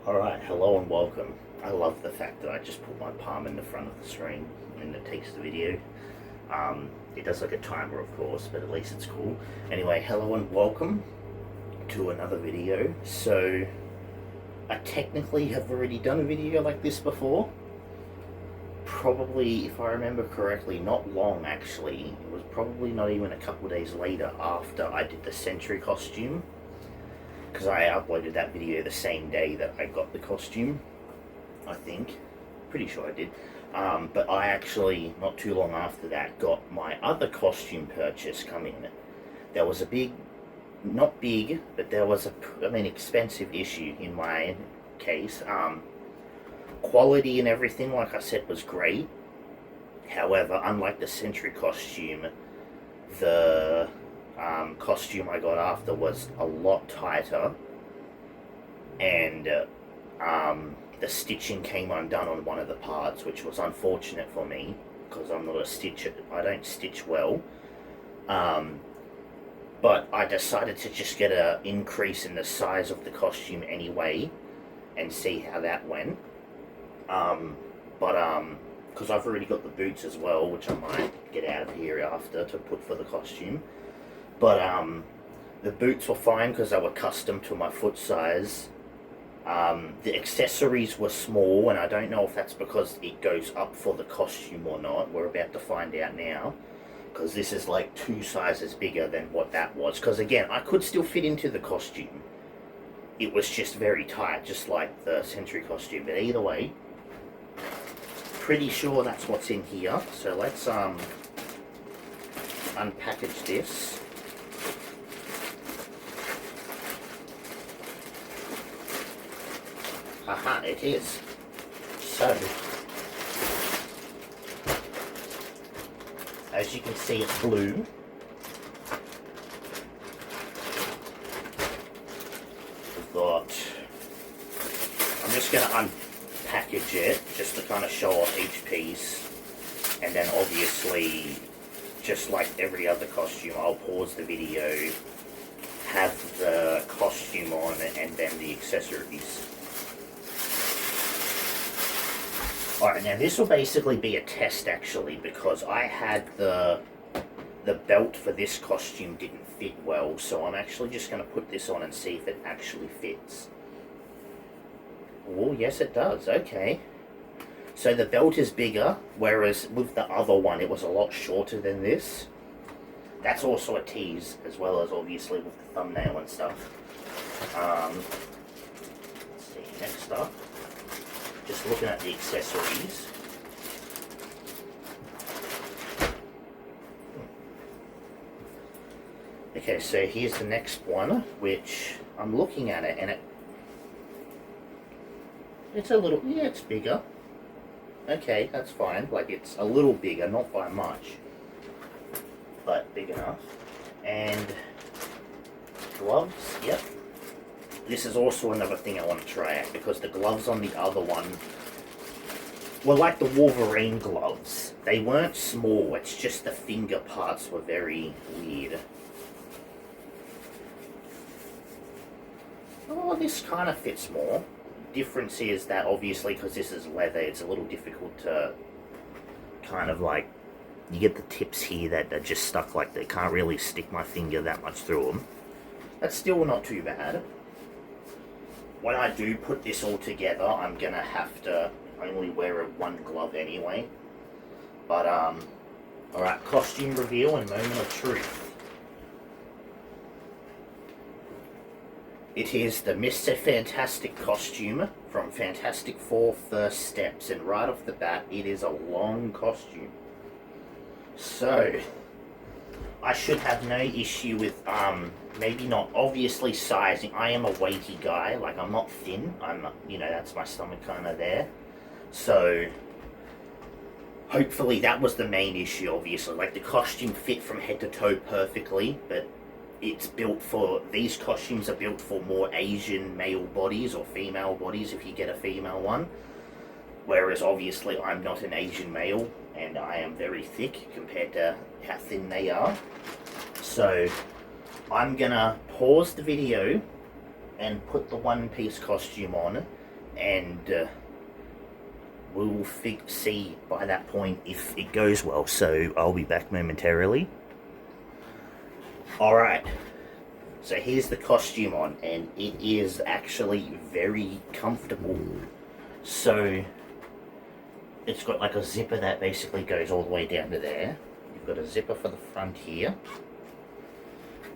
Alright, hello and welcome. I love the fact that I just put my palm in the front of the screen and it takes the video. It does like a timer, of course, but at least it's cool. Anyway, hello and welcome to another video. So, I technically have already done a video like this before. Probably, if I remember correctly, not long actually. It was probably not even a couple days later after I did the Sentry costume, because I uploaded that video the same day that I got the costume, I think. Pretty sure I did. But I actually, not too long after that, got my other costume purchase come in. There was a big, not big, but there was expensive issue in my case. Quality and everything, like I said, was great. However, unlike the Sentry costume, the costume I got after was a lot tighter, and the stitching came undone on one of the parts, which was unfortunate for me because I'm not a stitcher. I don't stitch well. But I decided to just get an increase in the size of the costume anyway and see how that went. Because I've already got the boots as well, which I might get out of here after to put for the costume. But the boots were fine because they were custom to my foot size. The accessories were small, and I don't know if that's because it goes up for the costume or not. We're about to find out now, because this is like 2 sizes bigger than what that was. Because again, I could still fit into the costume. It was just very tight, just like the Sentry costume. But either way, pretty sure that's what's in here. So let's unpackage this. Aha, it is. So, as you can see, it's blue. We've got, I'm just going to unpackage it just to kind of show off each piece, and then obviously, just like every other costume, I'll pause the video, have the costume on, and then the accessories. Alright, now this will basically be a test actually, because I had the belt for this costume didn't fit well, so I'm actually just going to put this on and see if it actually fits. Oh, yes it does, okay. So the belt is bigger, whereas with the other one it was a lot shorter than this. That's also a tease, as well as obviously with the thumbnail and stuff. Let's see, next up. Just looking at the accessories. Okay, so here's the next one, which I'm looking at it, and it's a little, yeah, it's bigger. Okay, that's fine. Like, it's a little bigger, not by much, but big enough. And gloves, yep. This is also another thing I want to try out, because the gloves on the other one were like the Wolverine gloves. They weren't small, it's just the finger parts were very weird. Oh, this kind of fits more. Difference is that obviously, because this is leather, it's a little difficult to kind of like, you get the tips here that are just stuck, like they can't really stick my finger that much through them. That's still not too bad. When I do put this all together, I'm gonna have to only wear one glove anyway. But, alright, costume reveal and moment of truth. It is the Mr. Fantastic costume from Fantastic Four First Steps, and right off the bat, it is a long costume. So, I should have no issue with, maybe not, obviously sizing. I am a weighty guy, like I'm not thin, that's my stomach kind of there. So, hopefully that was the main issue, obviously. Like, the costume fit from head to toe perfectly, but it's built for, these costumes are built for more Asian male bodies or female bodies if you get a female one. Whereas obviously I'm not an Asian male and I am very thick compared to how thin they are. So I'm gonna pause the video and put the one-piece costume on and we will see by that point if it goes well. So I'll be back momentarily. Alright, so here's the costume on, and it is actually very comfortable. So it's got like a zipper that basically goes all the way down to there. You've got a zipper for the front here.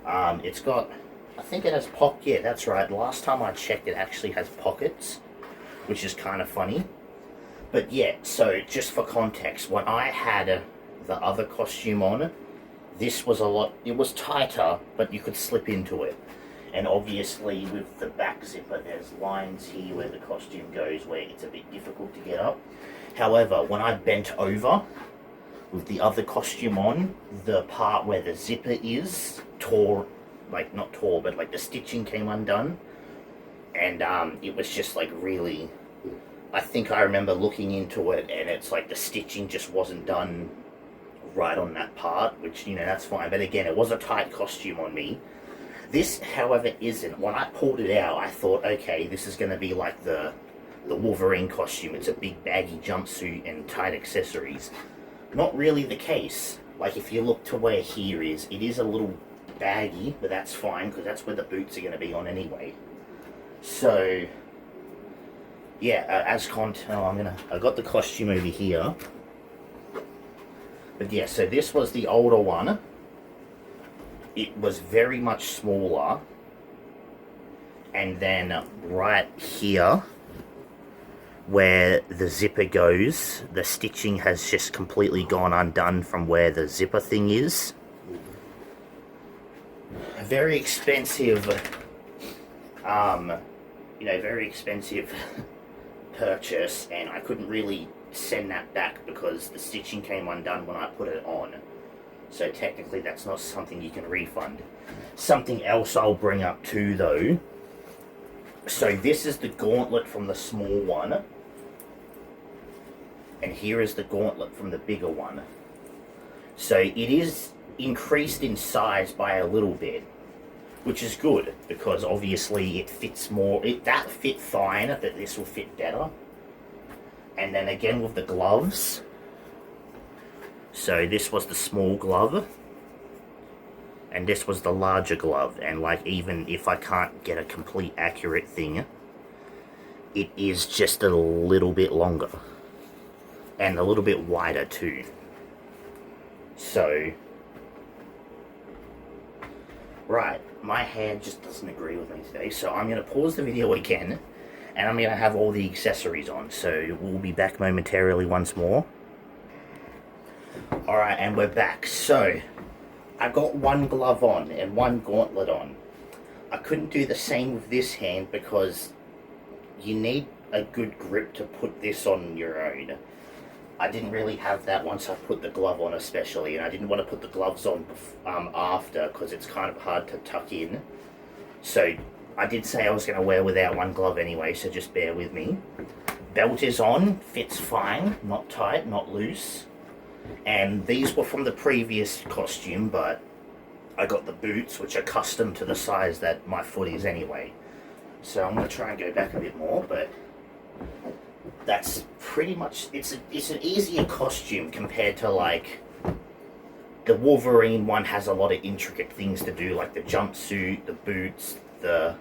It's got, I think it has pockets. Yeah, that's right. Last time I checked, it actually has pockets, which is kind of funny. But yeah, so just for context, when I had the other costume on, this was it was tighter, but you could slip into it. And obviously with the back zipper, there's lines here where the costume goes where it's a bit difficult to get up. However, when I bent over with the other costume on, the part where the zipper is tore, like not tore, but like the stitching came undone. And it was just like really, I think I remember looking into it, and it's like the stitching just wasn't done right on that part, which, you know, that's fine. But again, it was a tight costume on me. This, however, isn't. When I pulled it out, I thought, okay, this is going to be like the Wolverine costume. It's a big baggy jumpsuit and tight accessories. Not really the case. Like, if you look to where here is, it is a little baggy, but that's fine, because that's where the boots are going to be on anyway. So yeah, I got the costume over here. But yeah, so this was the older one. It was very much smaller. And then right here, where the zipper goes, the stitching has just completely gone undone from where the zipper thing is. A very expensive, very expensive purchase, and I couldn't really send that back because the stitching came undone when I put it on. So technically that's not something you can refund. Something else I'll bring up too though. So this is the gauntlet from the small one, and here is the gauntlet from the bigger one. So it is increased in size by a little bit, which is good because obviously it fits more. That fit fine, but this will fit better. And then again with the gloves, so this was the small glove and this was the larger glove, and like, even if I can't get a complete accurate thing, it is just a little bit longer and a little bit wider too. So right, my hand just doesn't agree with me today, so I'm going to pause the video again, and I'm going to have all the accessories on, so we'll be back momentarily once more. Alright, and we're back. So, I got one glove on and one gauntlet on. I couldn't do the same with this hand because you need a good grip to put this on your own. I didn't really have that once I put the glove on especially, and I didn't want to put the gloves on after because it's kind of hard to tuck in. So I did say I was going to wear without one glove anyway, so just bear with me. Belt is on, fits fine, not tight, not loose. And these were from the previous costume, but I got the boots, which are custom to the size that my foot is anyway. So I'm going to try and go back a bit more, but that's pretty much, it's an easier costume compared to like the Wolverine one. Has a lot of intricate things to do, like the jumpsuit, the boots, the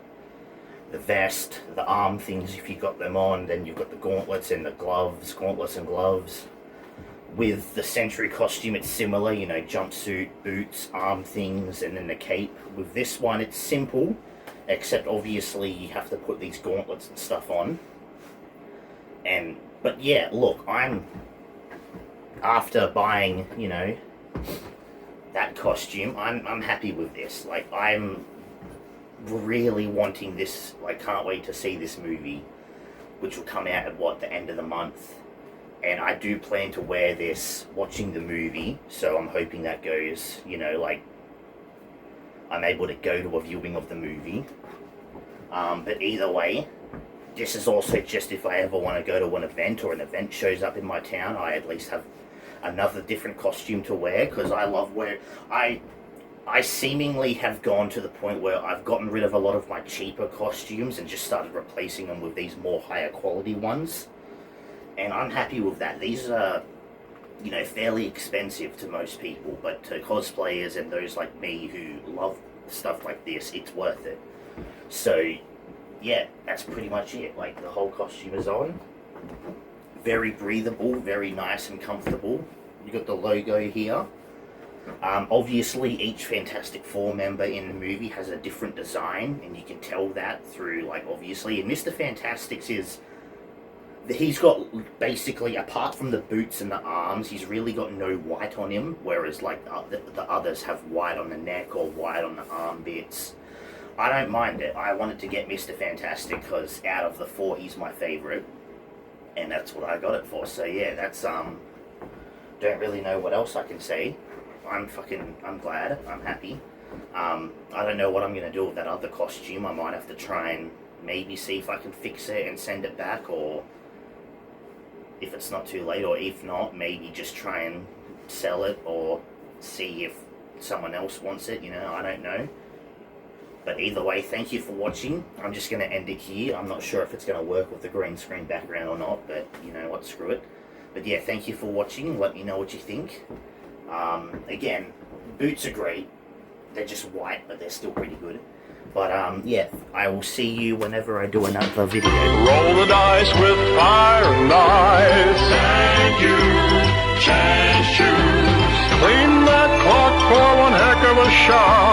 vest, the arm things if you got them on. Then you've got the gauntlets and the gloves, gauntlets and gloves. With the Sentry costume, it's similar, you know, jumpsuit, boots, arm things, and then the cape. With this one, it's simple, except obviously you have to put these gauntlets and stuff on. But yeah, look, after buying, you know, that costume, I'm happy with this. Like, I'm really wanting this. Like, can't wait to see this movie, which will come out at the end of the month. And I do plan to wear this watching the movie, so I'm hoping that goes, you know, like, I'm able to go to a viewing of the movie. But either way, this is also just if I ever want to go to an event, or an event shows up in my town, I at least have another different costume to wear, because I love I seemingly have gone to the point where I've gotten rid of a lot of my cheaper costumes and just started replacing them with these more higher quality ones. And I'm happy with that. These are, you know, fairly expensive to most people, but to cosplayers and those like me who love stuff like this, it's worth it. So, yeah, that's pretty much it. Like, the whole costume is on. Very breathable, very nice and comfortable. You got the logo here. Obviously, each Fantastic Four member in the movie has a different design, and you can tell that through, like, obviously. And Mr. Fantastic's is, he's got basically, apart from the boots and the arms, he's really got no white on him, whereas, like, the others have white on the neck or white on the arm bits. I don't mind it. I wanted to get Mr. Fantastic because out of the four, he's my favourite, and that's what I got it for. So, yeah, that's, don't really know what else I can say. I'm glad, I'm happy. I don't know what I'm going to do with that other costume. I might have to try and maybe see if I can fix it and send it back, or if it's not too late, or if not, maybe just try and sell it, or see if someone else wants it, you know, I don't know. But either way, thank you for watching. I'm just going to end it here. I'm not sure if it's going to work with the green screen background or not, but you know what, screw it. But yeah, thank you for watching. Let me know what you think. Again, boots are great. They're just white, but they're still pretty good. But yeah, I will see you whenever I do another video. Roll the dice with fire and ice. Thank you, change shoes. Clean that clock for one heck of a shot.